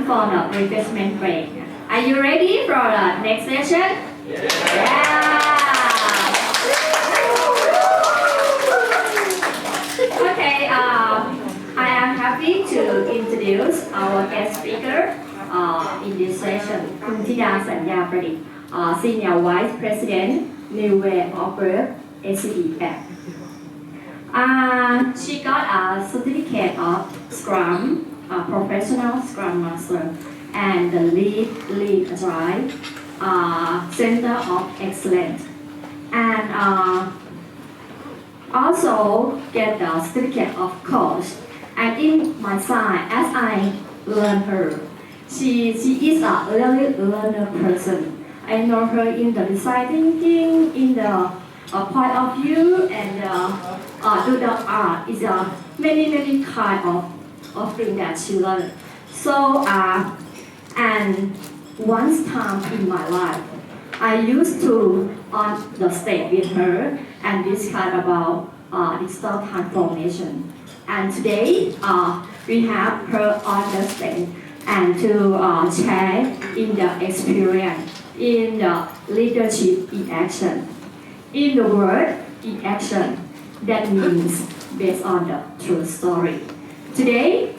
for the refreshment break. Are you ready for the next session? Yeah. Okay. I am happy to introduce our guest speaker in this session, Tida Sunyapredakul, Senior Vice President, New Way of Work, SCB. She got a certificate of Scrum, Professional Scrum Master, and the Lead Agile Center of Excellence, and also get the certificate of Coach. And in my side, as I learn her, she is a really learner person. I know her in the design thinking, in the point of view, and do the art is many kind of things that she learned. So and once time in my life, I used to on the stage with her and discuss about digital transformation. And today we have her on the stage and to share in the experience in the leadership in action. In the word in action, that means based on the true story. Today,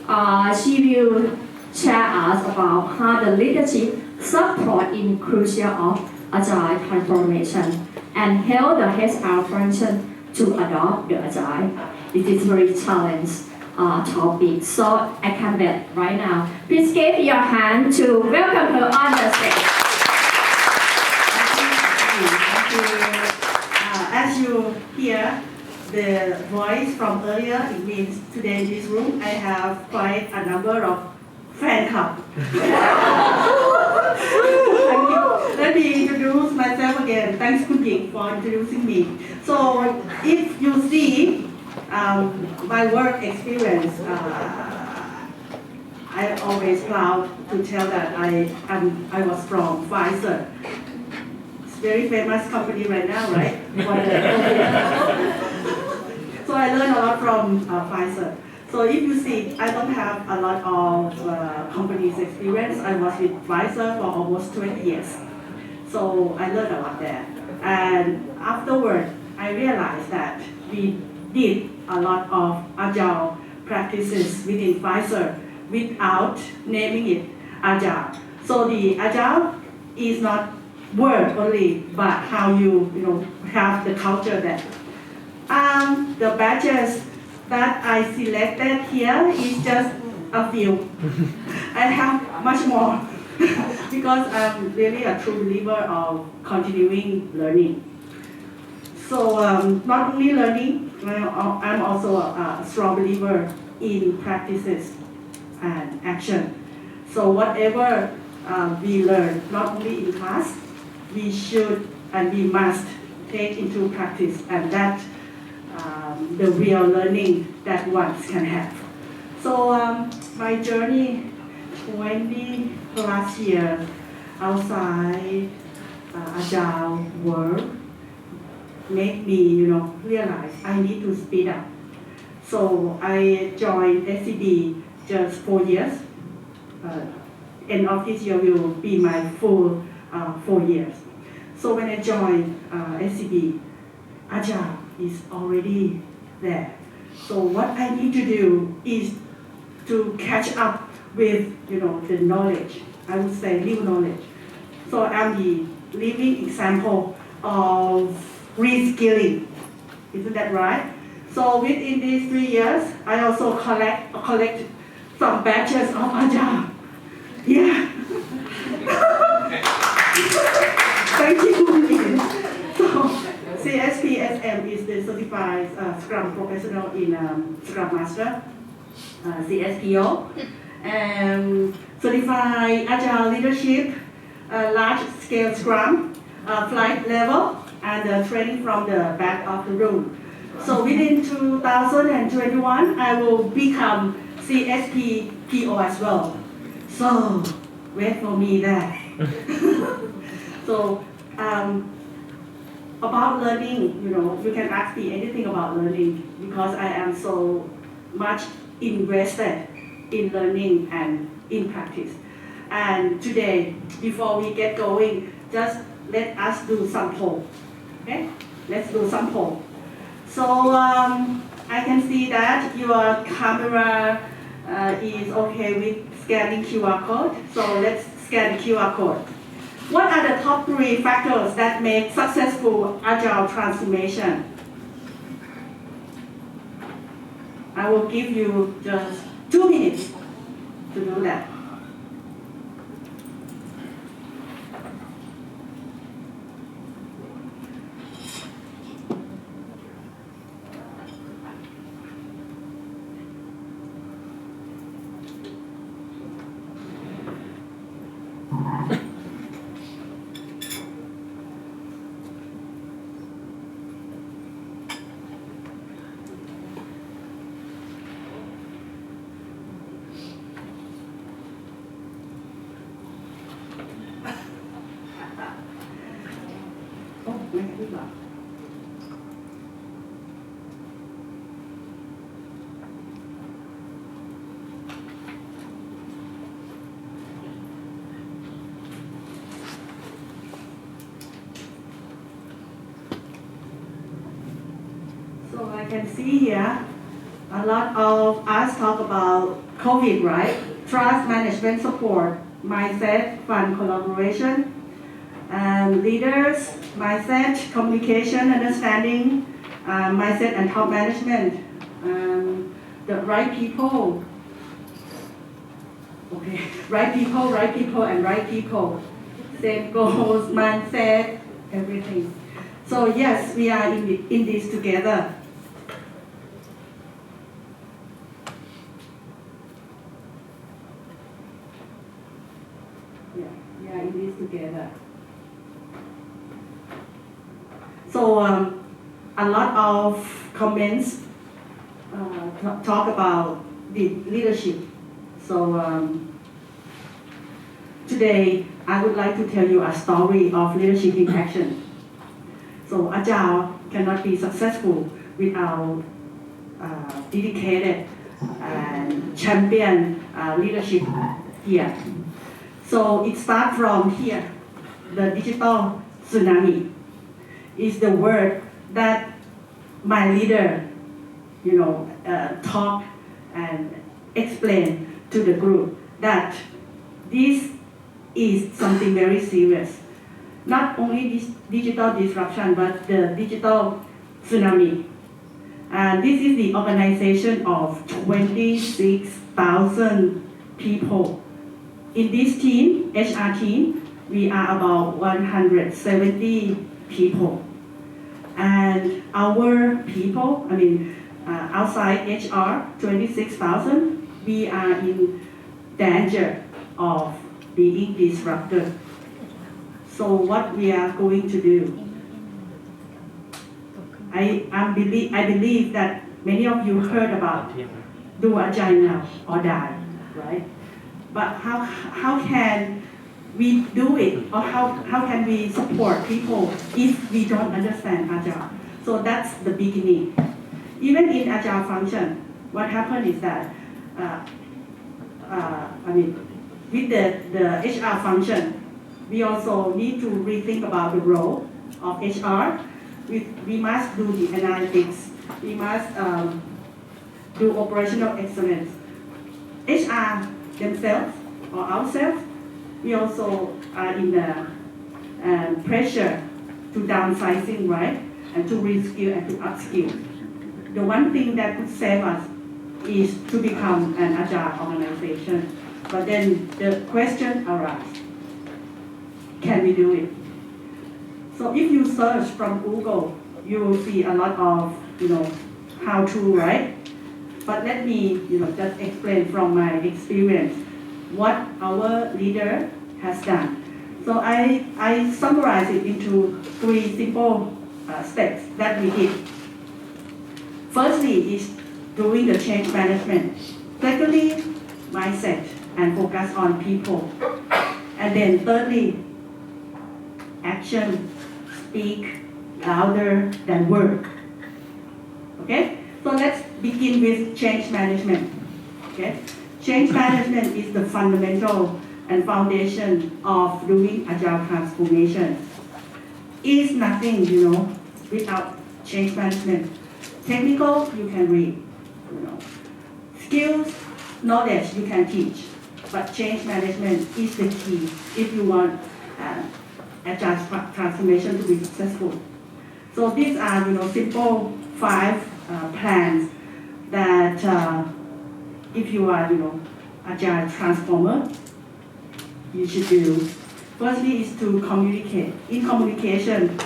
she will share us about how the leadership support in crucial of Agile Transformation and help the HR function to adopt the Agile. It is very challenging topic, so I can't wait right now. Please give your hand to welcome her on the stage. Thank you. As you hear the voice from earlier, it means today in this room I have quite a number of fan club. Thank you. Let me introduce myself again. Thanks, Kun Ying, for introducing me. So, if you see my work experience, I'm always proud to tell that I was from Pfizer. Very famous company right now, right? So I learned a lot from Pfizer. So if you see, I don't have a lot of company's experience. I was with Pfizer for almost 20 years. So I learned a lot there. And afterward, I realized that we did a lot of Agile practices within Pfizer without naming it Agile. So the Agile is not word only, but how you have the culture there. The badges that I selected here is just a few. I have much more because I'm really a true believer of continuing learning. So not only learning, I'm also a strong believer in practices and action. So whatever we learn, not only in class, we should and we must take into practice, and that the real learning that one can have. So my journey 20 plus years outside Agile world made me realize I need to speed up. So I joined SCB just 4 years. End of this year will be my full 4 years. So when I joined SCB, Agile is already there. So what I need to do is to catch up with the knowledge. I would say new knowledge. So I'm the living example of reskilling. Isn't that right? So within these 3 years, I also collect some batches of Agile. Yeah. Thank you. So CSPSM is the certified Scrum Professional in Scrum Master, CSPO, and certified Agile Leadership, large scale Scrum, flight level, and training from the back of the room. So within 2021, I will become CSPPO as well. So wait for me there. So about learning, you can ask me anything about learning because I am so much invested in learning and in practice. And today, before we get going, just let us do some poll. Okay? Let's do some poll. So I can see that your camera is okay with scanning QR code. So let's scan the QR code. What are the top 3 factors that make successful Agile transformation? I will give you just 2 minutes to do that. So I can see here, a lot of us talk about COVID, right? Trust management support, mindset, fun collaboration, and leaders, mindset, communication, understanding, mindset and top management, the right people. Okay, right people, and right people. Same goals, mindset, everything. So yes, we are in this together. Yeah, we are in this together. So a lot of comments talk about the leadership. So today I would like to tell you a story of leadership in action. So Agile cannot be successful without dedicated and champion leadership here. So it starts from here. The digital tsunami is the word that my leader, talk and explain to the group that this is something very serious. Not only this digital disruption, but the digital tsunami. And this is the organization of 26,000 people. In this team, HR team, we are about 170 people. And our people, outside HR, 26,000, we are in danger of being disrupted. So what we are going to do? I believe that many of you heard about do Agile now or die, right? But how can we do it, or how can we support people if we don't understand Agile? So that's the beginning. Even in Agile function, what happened is that with the HR function, we also need to rethink about the role of HR. We must do the analytics. We must do operational excellence. HR themselves or ourselves, we also are in the pressure to downsizing, right? And to reskill and to upskill. The one thing that could save us is to become an Agile organization. But then the question arises, can we do it? So if you search from Google, you will see a lot of, how to, right? But let me, just explain from my experience what our leader has done. So I summarize it into 3 simple steps that we did. Firstly is doing the change management. Secondly, mindset and focus on people. And then thirdly, action speak louder than word. Okay? So let's begin with change management. Okay? Change management is the fundamental and foundation of doing Agile transformation. Is nothing, without change management. Technical, you can read, Skills, knowledge, you can teach. But change management is the key if you want Agile transformation to be successful. So these are, simple 5 plans that if you are, Agile transformer, you should do. Firstly is to communicate. In communication,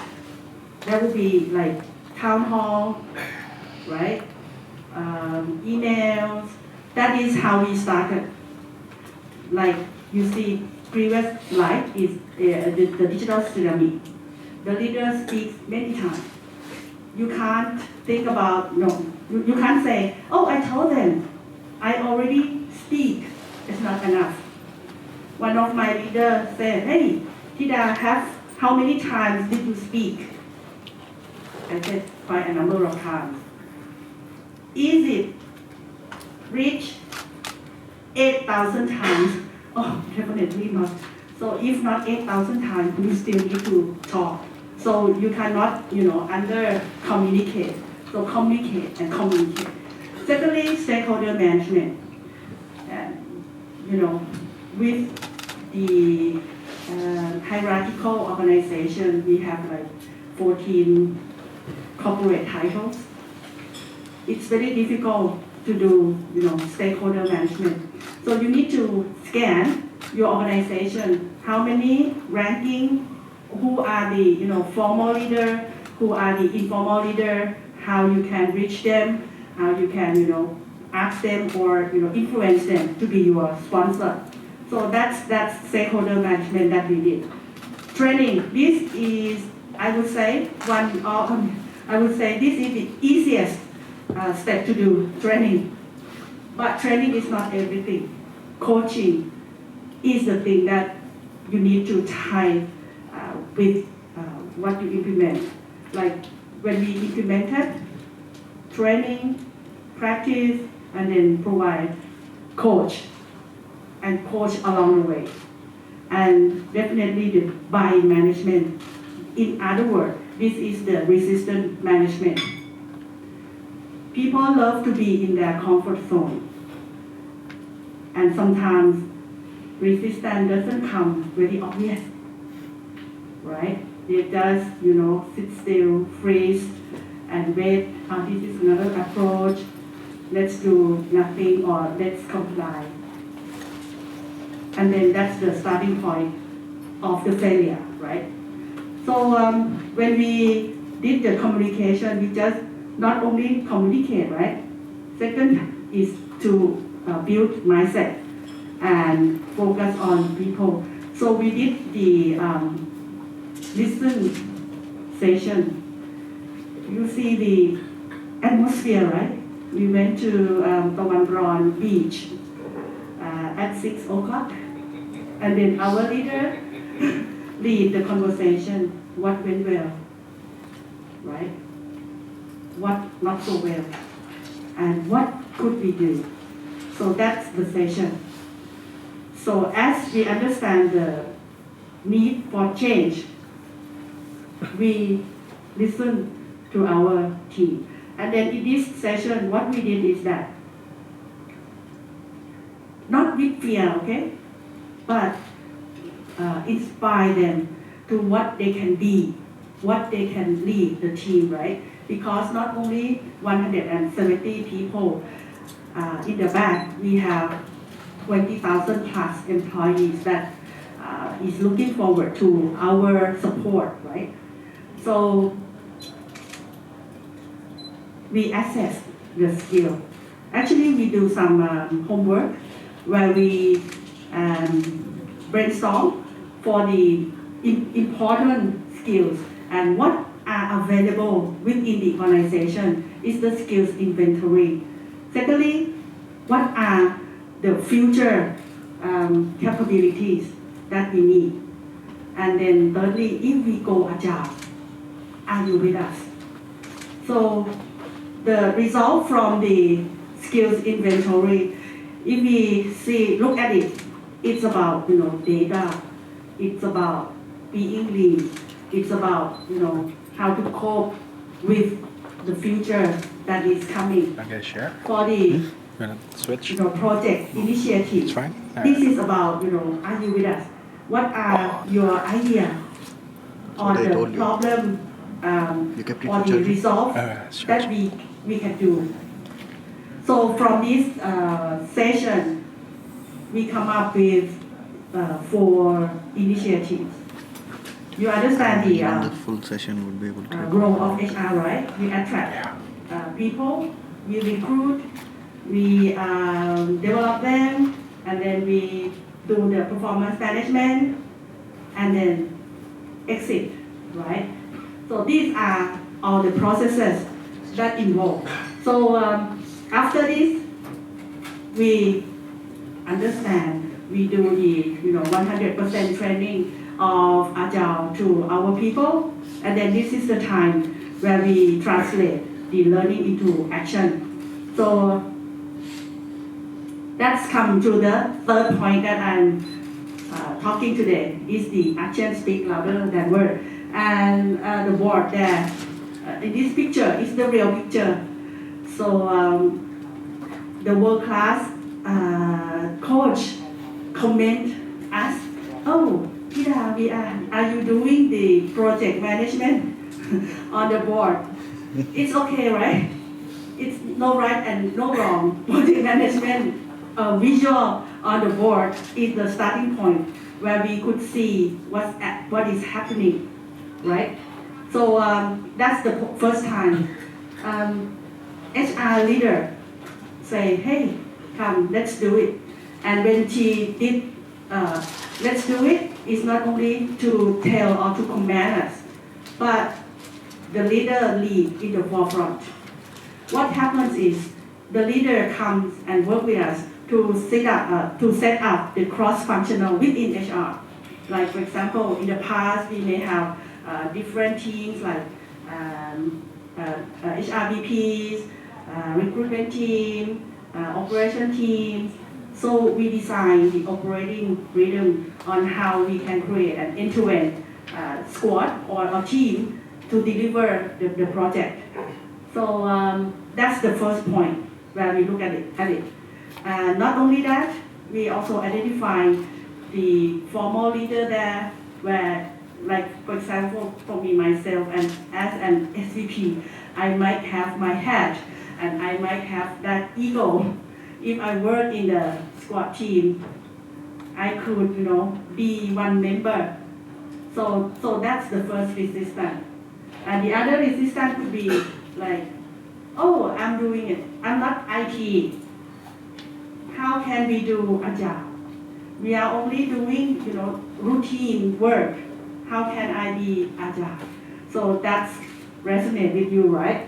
there will be like town hall, right? Emails. That is how we started. Like you see, previous slide is the digital tsunami. The leader speaks many times. You can't think about, you can't say, oh, I told them, I already speak. It's not enough. One of my leaders said, hey, Tida, how many times did you speak? I said, quite a number of times. Is it reach 8,000 times? Oh, definitely not. So if not 8,000 times, we still need to talk. So you cannot, under communicate. So communicate and communicate. Secondly, stakeholder management. And, with the hierarchical organization, we have like 14 corporate titles. It's very difficult to do, stakeholder management. So you need to scan your organization, how many ranking, who are the, formal leader, who are the informal leader, how you can reach them, how you can, ask them or, influence them to be your sponsor. So that's stakeholder management that we did. Training, this is, I would say, this is the easiest step to do, training. But training is not everything. Coaching is the thing that you need to tie with what you implement. Like when we implemented training, practice, and then provide coach and coach along the way. And definitely the buy-in management. In other words, this is the resistance management. People love to be in their comfort zone. And sometimes resistance doesn't come very obvious, right? They just, sit still, freeze, and wait. This is another approach. Let's do nothing or let's comply. And then that's the starting point of the failure, right? So when we did the communication, we just not only communicate, right? Second is to build mindset and focus on people. So we did the listen session. You see the atmosphere, right? We went to Tawanron Beach at 6 o'clock. And then our leader lead the conversation. What went well, right? What not so well, and what could we do? So that's the session. So as we understand the need for change, we listen to our team. And then in this session, what we did is that, not with fear, okay? But inspire them to what they can be, what they can lead the team, right? Because not only 170 people in the back, we have 20,000 plus employees that is looking forward to our support, right? So we assess the skill. Actually, we do some homework where we brainstorm for the important skills and what are available within the organization is the skills inventory. Secondly, what are the future capabilities that we need? And then thirdly, if we go agile, are you with us? So the result from the skills inventory if we look at it, it's about data, it's about being lean, it's about how to cope with the future that is coming. Okay, share. For the Gonna switch. project initiative. It's fine. This is about are you with us? What are your ideas on they the told you. problem You kept it or for the children? resolve Sure. that we can do. So from this session, we come up with 4 initiatives. You understand the Even the full session would be able to. role of HR, right? We attract people, we recruit, we develop them, and then we do the performance management, and then exit, right? So these are all the processes that involve. So after this, we understand, we do the 100% training of Agile to our people, and then this is the time where we translate the learning into action. So that's come to the third point that I'm talking today, is the action speak louder than word. And the board there, in this picture, is the real picture. So the world-class coach comment us, oh, Tida, are you doing the project management on the board? It's okay, right? It's no right and no wrong. Project management visual on the board is the starting point where we could see what is happening, right? So that's the first time. HR leader say, hey, come, let's do it. And when she did, let's do it, it's not only to tell or to command us, but the leader lead in the forefront. What happens is the leader comes and work with us to set up the cross-functional within HR. Like for example, in the past we may have different teams like HRBPs, recruitment team, operation teams. So we design the operating rhythm on how we can create an end-to-end squad or a team to deliver the project. So that's the first point where we look at it. Not only that, we also identify the formal leader there, where, like for example, for me myself, and as an SVP, I might have my hat and I might have that ego. If I work in the squad team, I could, be one member. So that's the first resistance. And the other resistance could be like, oh, I'm doing it. I'm not IT. How can we do Agile? We are only doing, routine work. How can I be Agile? So that's resonate with you, right?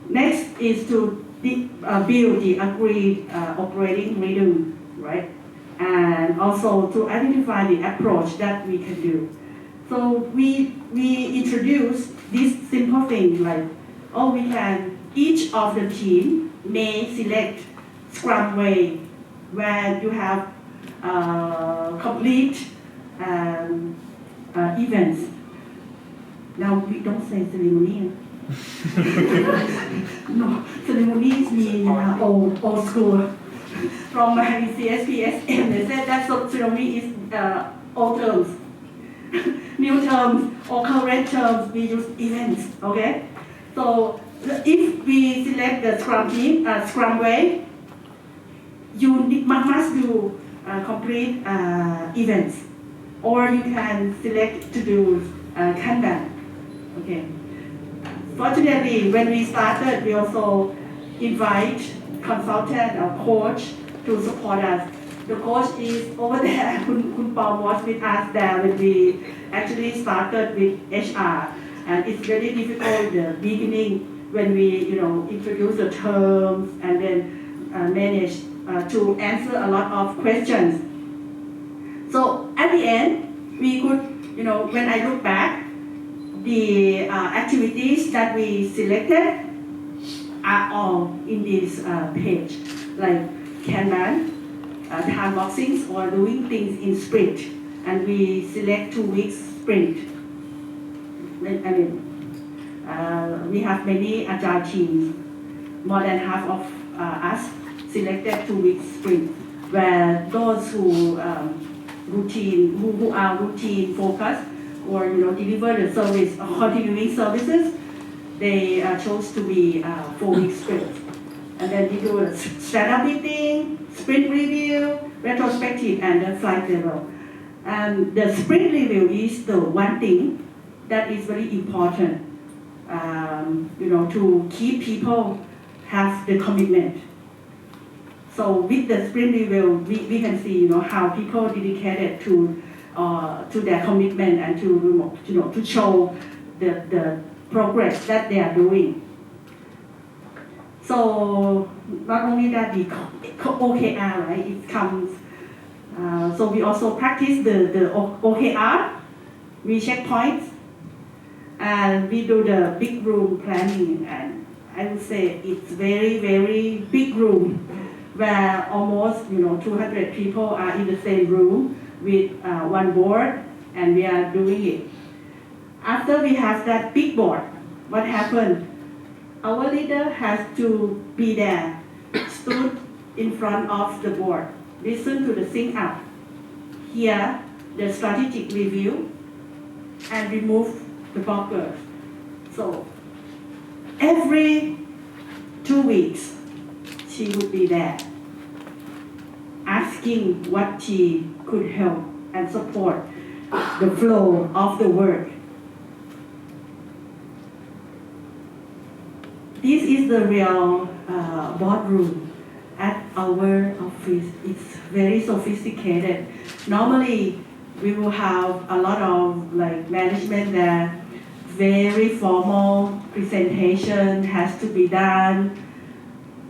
Next is to build the agreed operating rhythm, right? And also to identify the approach that we can do. So we introduce this simple thing like, each of the team may select Scrum way, where you have complete events. Now we don't say ceremony. No, ceremonies mean old school. From my CSPSM, they said that ceremony is old terms. New terms or current terms, we use events, okay? So if we select the Scrum team, Scrum way, you must do complete events, or you can select to do Kanban, okay? Fortunately, when we started, we also invite consultant or coach to support us. The coach is over there. Kun Paul was with us there when we actually started with HR, and it's very difficult in the beginning when we, introduce the terms and then manage to answer a lot of questions. So at the end, we could, when I look back, the activities that we selected are all in this page. Like Kanban, time boxings, or doing things in sprint, and we select 2 weeks sprint. We have many agile teams. More than half of us selected 2 weeks sprint, where those who are routine focused or deliver the service, continuing services, they chose to be 4 weeks sprint. And then we do a stand-up meeting, sprint review, retrospective, and the flight level. And the sprint review is the one thing that is very important, to keep people have the commitment. So with the sprint review, we can see, how people dedicated to their commitment and to show the progress that they are doing. So not only that, the OKR, right? It comes. So we also practice the OKR. We check points, and we do the big room planning. And I would say it's very, very big room, where almost 200 people are in the same room with one board, and we are doing it. After we have that big board, what happened? Our leader has to be there, stood in front of the board, listen to the sync up, hear the strategic review, and remove the blockers. So every 2 weeks, she would be there, asking what she could help and support the flow of the work. This is the real boardroom at our office. It's very sophisticated. Normally, we will have a lot of management there. Very formal presentation has to be done.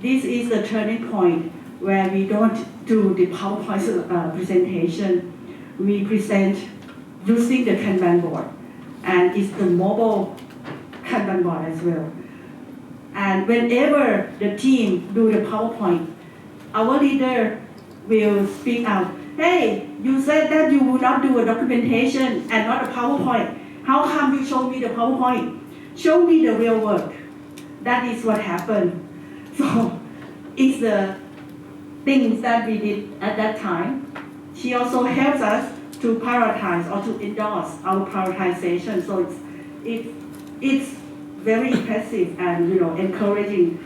This is the turning point where we don't do the PowerPoint presentation. We present using the Kanban board, and it's the mobile Kanban board as well. And whenever the team do the PowerPoint, our leader will speak out, "Hey, you said that you will not do a documentation and not a PowerPoint. How come you show me the PowerPoint? Show me the real work." That is what happened. So it's the things that we did at that time. She also helps us to prioritize or to endorse our prioritization. So it's very impressive and encouraging.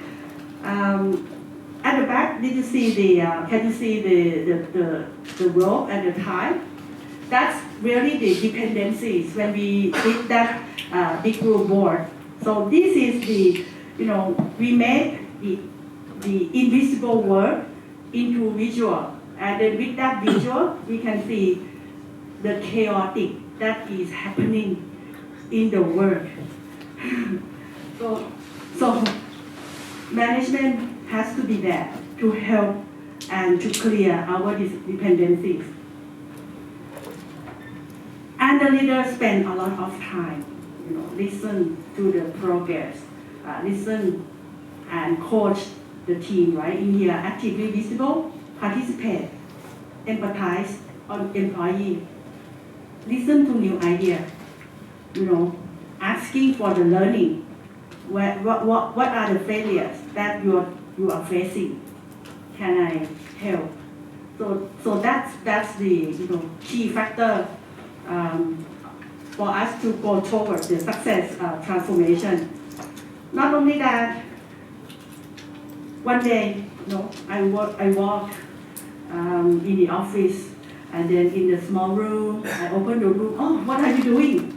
At the back, did you see can you see the rope and the tie? That's really the dependencies when we did that big group board. So this is we make the invisible work into visual, and then with that visual, we can see the chaotic that is happening in the work. So management has to be there to help and to clear our dependencies. And the leader spend a lot of time, listen to the progress, listen and coach the team, right? In here, actively visible, participate, empathize on employee, listen to new idea, asking for the learning. What are the failures that you are facing? Can I help? So that's the key factor for us to go towards the success transformation. Not only that, one day, I walk in the office, and then in the small room, I open the room. Oh, what are you doing?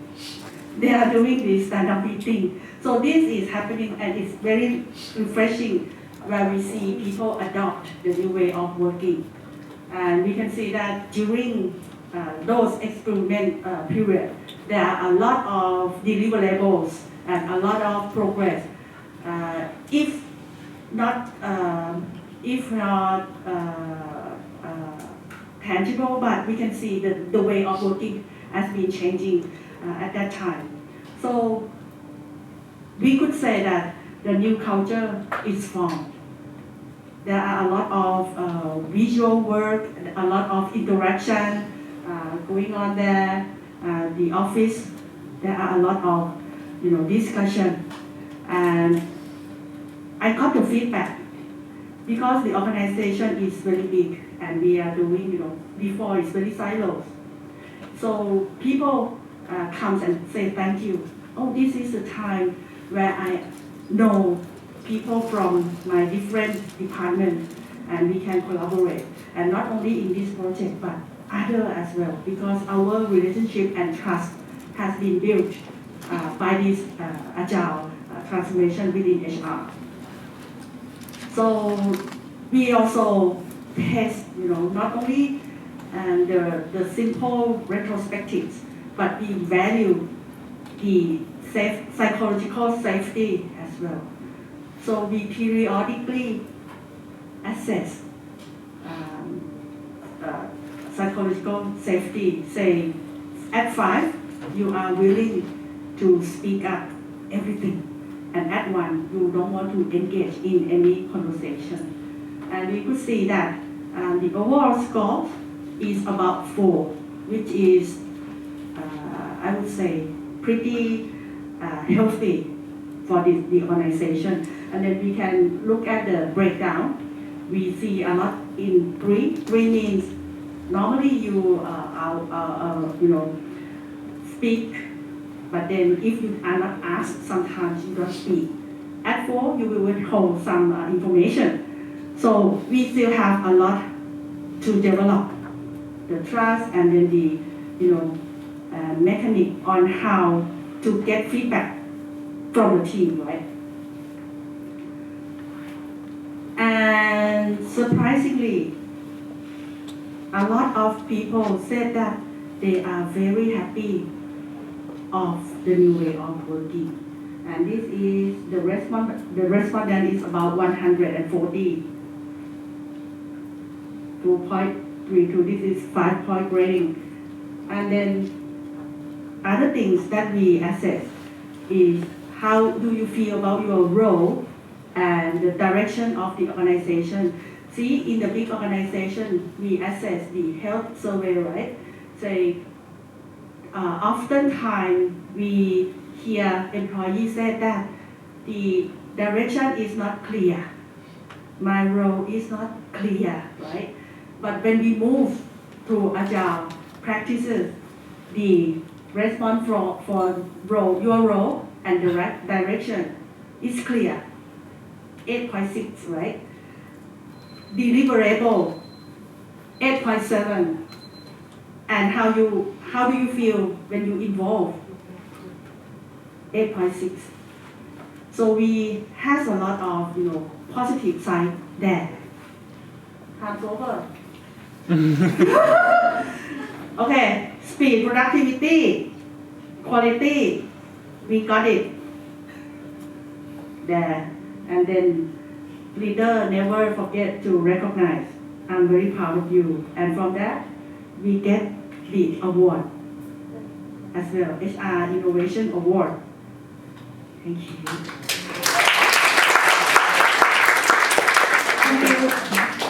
They are doing this stand-up meeting. So this is happening, and it's very refreshing where we see people adopt the new way of working. And we can see that during those experiment period, there are a lot of deliverables and a lot of progress. If not tangible, but we can see the way of working has been changing at that time. So we could say that the new culture is formed. There are a lot of visual work, a lot of interaction going on there. The office, there are a lot of discussion, and I got the feedback because the organization is very big and we are doing before it's very silos. So people comes and say thank you. Oh, this is the time where I know people from my different departments and we can collaborate. And not only in this project, but other as well, because our relationship and trust has been built by this Agile transformation within HR. So we also test, not only the simple retrospectives, but we value the psychological safety as well. So we periodically assess psychological safety. Say, at 5, you are willing to speak up everything, and at 1, you don't want to engage in any conversation. And we could see that the overall score is about 4, which is, I would say, pretty healthy for the organization. And then we can look at the breakdown. We see a lot in 3. 3 means normally you speak, but then if you are not asked, sometimes you don't speak. At 4, you will withhold some information. So we still have a lot to develop the trust and then the mechanic on how to get feedback from the team, right? And surprisingly, a lot of people said that they are very happy of the new way of working. And this is the respondent is about 140. 2.32, this is 5-point rating. And then other things that we assess is how do you feel about your role and the direction of the organization. See, in the big organization, we assess the health survey, right? Say, oftentimes we hear employees say that the direction is not clear. My role is not clear, right? But when we move to Agile practices, the response for role, your role and the direction is clear. 8.6, right? Deliverable, 8.7. And how do you feel when you involve? 8.6. So we has a lot of positive side there. Time's over. Okay, speed, productivity, quality, we got it there. And then leader never forget to recognize. I'm very proud of you. And from that, we get the award as well, HR Innovation Award. Thank you. Thank you.